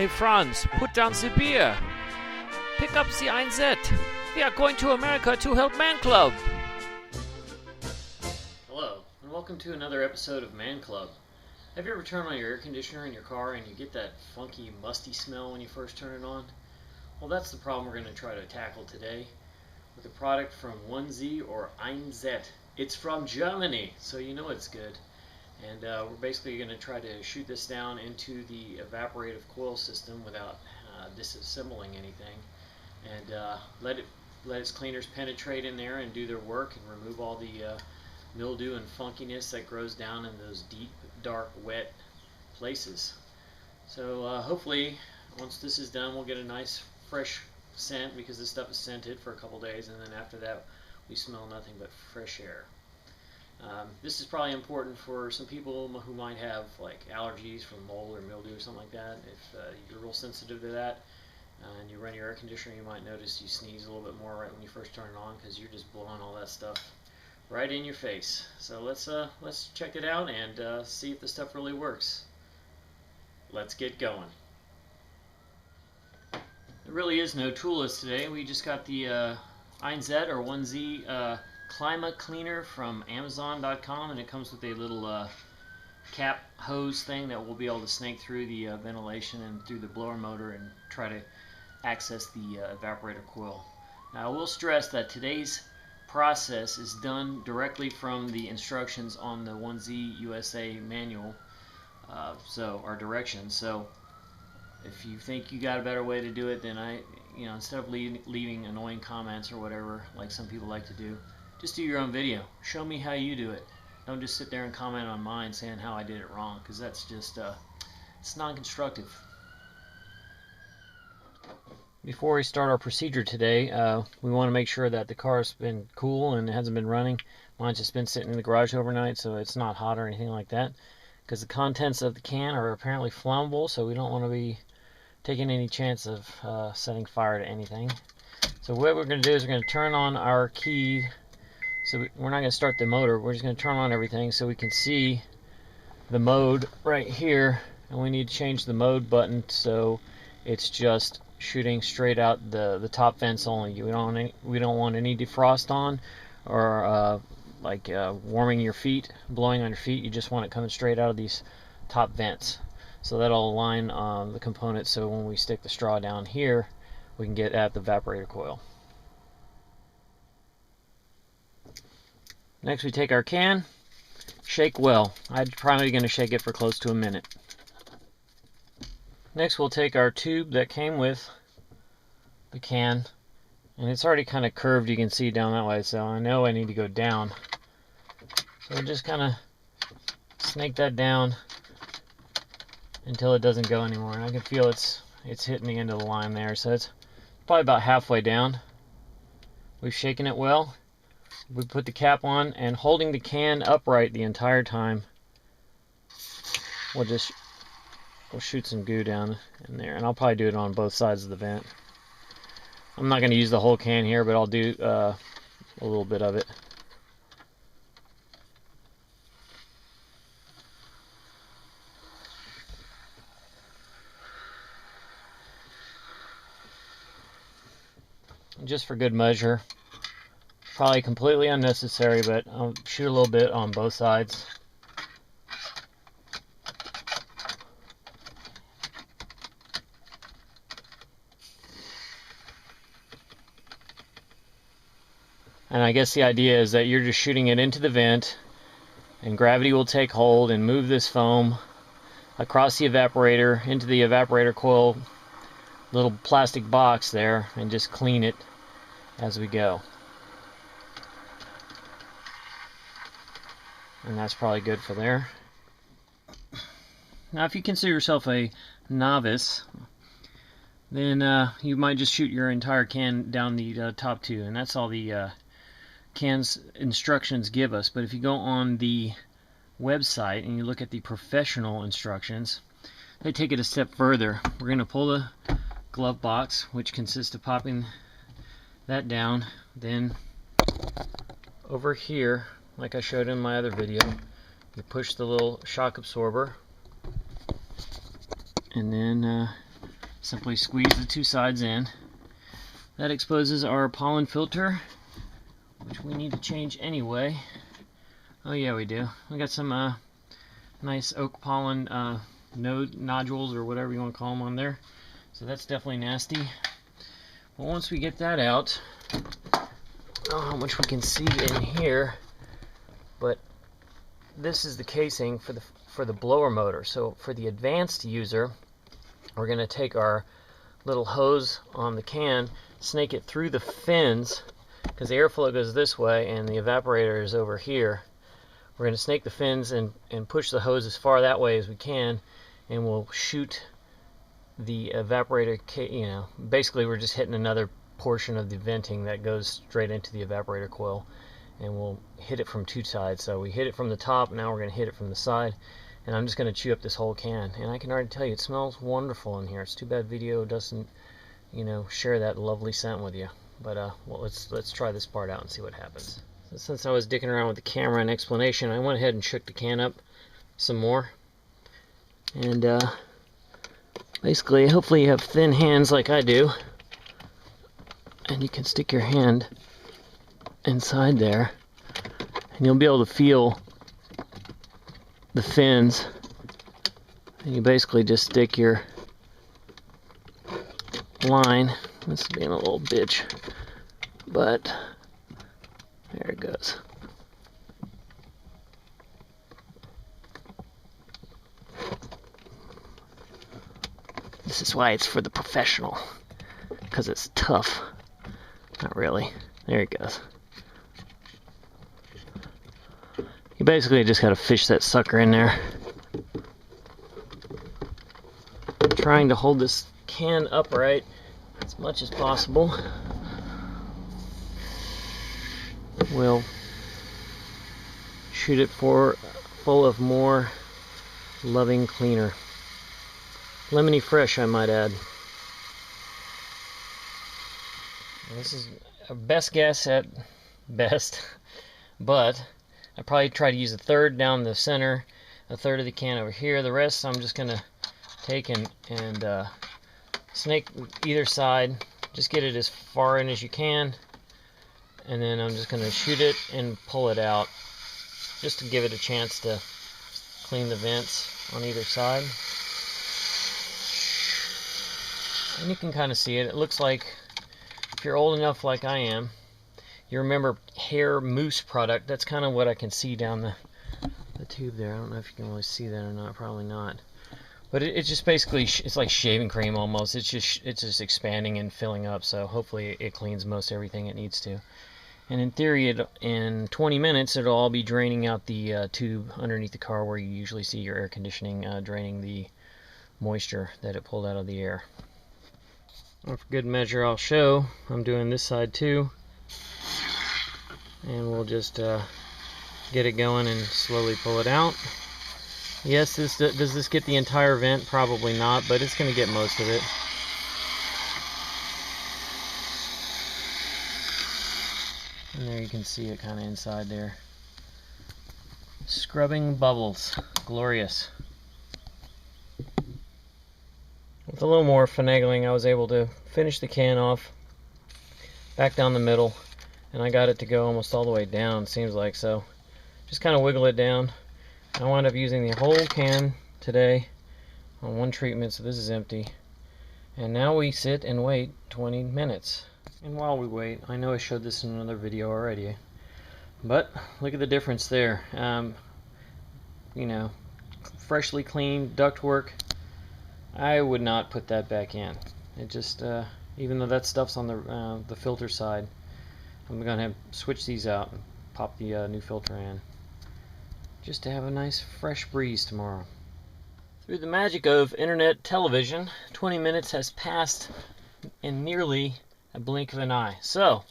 Hey Franz, put down the beer. Pick up the 1Z. We are going to America to help Man Club. Hello, and welcome to another episode of Man Club. Have you ever turned on your air conditioner in your car and you get that funky, musty smell when you first turn it on? Well, that's the problem we're going to try to tackle today with a product from 1Z or 1Z. It's from Germany, so you know it's good. And we're basically going to try to shoot this down into the evaporative coil system without disassembling anything, and let its cleaners penetrate in there and do their work and remove all the mildew and funkiness that grows down in those deep, dark, wet places. So hopefully once this is done we'll get a nice fresh scent, because this stuff is scented for a couple days, and then after that we smell nothing but fresh air. This is probably important for some people who might have like allergies from mold or mildew or something like that. If you're real sensitive to that and you run your air conditioner, you might notice you sneeze a little bit more right when you first turn it on, because you're just blowing all that stuff right in your face. So let's check it out and see if the stuff really works. Let's get going. There really is no tool list today. We just got the 1Z or 1Z Klima cleaner from Amazon.com, and it comes with a little cap hose thing that will be able to snake through the ventilation and through the blower motor and try to access the evaporator coil. Now I will stress that today's process is done directly from the instructions on the 1Z USA manual, or directions. So if you think you got a better way to do it, then instead of leaving annoying comments or whatever like some people like to do, just do your own video. Show me how you do it. Don't just sit there and comment on mine saying how I did it wrong, because that's just it's non-constructive. Before we start our procedure today, we want to make sure that the car's been cool and it hasn't been running. Mine's just been sitting in the garage overnight, so it's not hot or anything like that, because the contents of the can are apparently flammable, so we don't want to be taking any chance of setting fire to anything. So what we're going to do is we're going to turn on our key. So we're not going to start the motor, we're just going to turn on everything so we can see the mode right here, and we need to change the mode button so it's just shooting straight out the top vents only. We don't want any defrost on or warming your feet, blowing on your feet. You just want it coming straight out of these top vents. So that'll align the components, so when we stick the straw down here we can get at the evaporator coil. Next we take our can, shake well. I'm probably going to shake it for close to a minute. Next we'll take our tube that came with the can, and it's already kind of curved, you can see down that way, so I know I need to go down. So we'll just kind of snake that down until it doesn't go anymore, and I can feel it's hitting the end of the line there, so it's probably about halfway down. We've shaken it well. We put the cap on, and holding the can upright the entire time, we'll shoot some goo down in there, and I'll probably do it on both sides of the vent. I'm not going to use the whole can here, but I'll do a little bit of it. Just for good measure. Probably completely unnecessary, but I'll shoot a little bit on both sides. And I guess the idea is that you're just shooting it into the vent, and gravity will take hold and move this foam across the evaporator into the evaporator coil little plastic box there, and just clean it as we go. And that's probably good for there. Now if you consider yourself a novice, then you might just shoot your entire can down the top two, and that's all the can's instructions give us. But if you go on the website and you look at the professional instructions, they take it a step further. We're going to pull the glove box, which consists of popping that down, then over here, like I showed in my other video, you push the little shock absorber, and then Simply squeeze the two sides in. That exposes our pollen filter, which we need to change anyway. Oh yeah, we do. We got some nice oak pollen nodules or whatever you want to call them on there. So that's definitely nasty. But once we get that out, I don't know how much we can see in here, but this is the casing for the blower motor. So for the advanced user, we're going to take our little hose on the can, snake it through the fins, because the airflow goes this way and the evaporator is over here. We're going to snake the fins and push the hose as far that way as we can, and we'll shoot the evaporator, you know, basically we're just hitting another portion of the venting that goes straight into the evaporator coil, and we'll hit it from two sides. So we hit it from the top, now we're going to hit it from the side, and I'm just going to chew up this whole can. And I can already tell you, it smells wonderful in here. It's too bad video doesn't, you know, share that lovely scent with you. But well, let's try this part out and see what happens. So since I was dicking around with the camera and explanation, I went ahead and shook the can up some more. And basically, hopefully you have thin hands like I do, and you can stick your hand inside there, and you'll be able to feel the fins. And you basically just stick your line. This is being a little bitch, but there it goes. This is why it's for the professional, because it's tough. Not really. There it goes. You basically just gotta fish that sucker in there. I'm trying to hold this can upright as much as possible. We'll shoot it full of more loving cleaner. Lemony fresh, I might add. This is a best guess at best, but I probably try to use a third down the center, a third of the can over here. The rest I'm just gonna take and snake either side. Just get it as far in as you can, and then I'm just gonna shoot it and pull it out, just to give it a chance to clean the vents on either side. And you can kind of see it. It looks like, if you're old enough like I am, you remember hair mousse product. That's kind of what I can see down the tube there. I don't know if you can really see that or not. Probably not. But it's just basically, it's like shaving cream almost. It's just expanding and filling up. So hopefully it cleans most everything it needs to. And in theory, in 20 minutes, it'll all be draining out the tube underneath the car where you usually see your air conditioning, draining the moisture that it pulled out of the air. And for good measure, I'll show. I'm doing this side too. And we'll just get it going and slowly pull it out. Yes, does this get the entire vent? Probably not, but it's going to get most of it. And there you can see it kind of inside there. Scrubbing bubbles. Glorious. With a little more finagling, I was able to finish the can off back down the middle, and I got it to go almost all the way down, seems like. So just kind of wiggle it down. I wound up using the whole can today on one treatment, so this is empty. And now we sit and wait 20 minutes. And while we wait, I know I showed this in another video already, but look at the difference there. You know, freshly cleaned ductwork. I would not put that back in. It just, even though that stuff's on the filter side, I'm gonna switch these out and pop the new filter in, just to have a nice fresh breeze tomorrow. Through the magic of internet television, 20 minutes has passed in nearly a blink of an eye. So,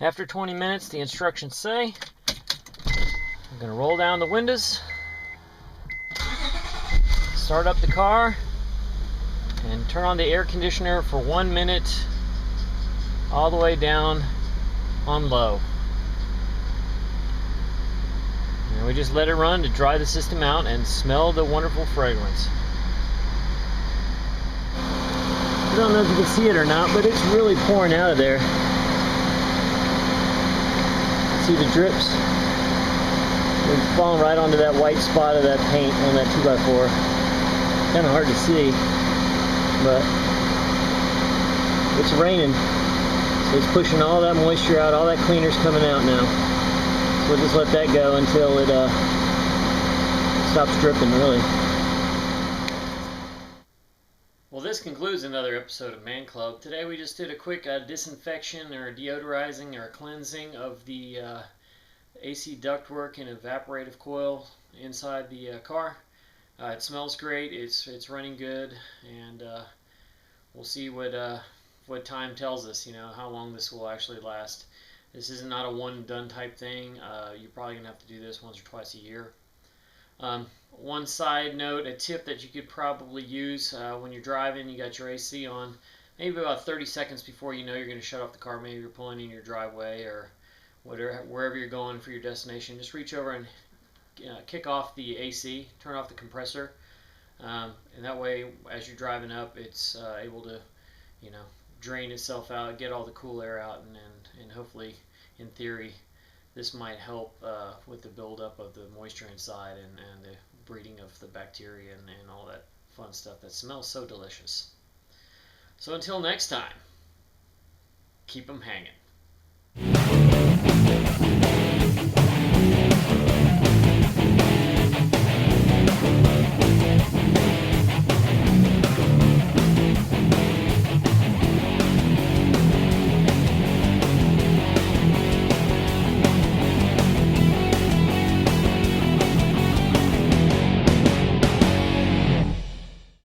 after 20 minutes, the instructions say, I'm gonna roll down the windows, start up the car, and turn on the air conditioner for 1 minute all the way down on low. And we just let it run to dry the system out and smell the wonderful fragrance. I don't know if you can see it or not, but it's really pouring out of there. See the drips? It's falling right onto that white spot of that paint on that 2x4. Kind of hard to see, but it's raining. So it's pushing all that moisture out, all that cleaner's coming out now. We'll just let that go until it stops dripping, really. Well, this concludes another episode of Man Club. Today we just did a quick disinfection or deodorizing or cleansing of the AC ductwork and evaporative coil inside the car. It smells great. It's running good, and we'll see what time tells us. You know, how long this will actually last. This is not a one-and-done type thing. You're probably gonna have to do this once or twice a year. One side note, a tip that you could probably use when you're driving, you got your AC on, maybe about 30 seconds before you know you're going to shut off the car, maybe you're pulling in your driveway or whatever, wherever you're going for your destination, just reach over and kick off the AC, turn off the compressor, and that way as you're driving up it's able to, you know, drain itself out, get all the cool air out, and hopefully, in theory, this might help with the buildup of the moisture inside and the breeding of the bacteria and all that fun stuff that smells so delicious. So until next time, keep them hanging.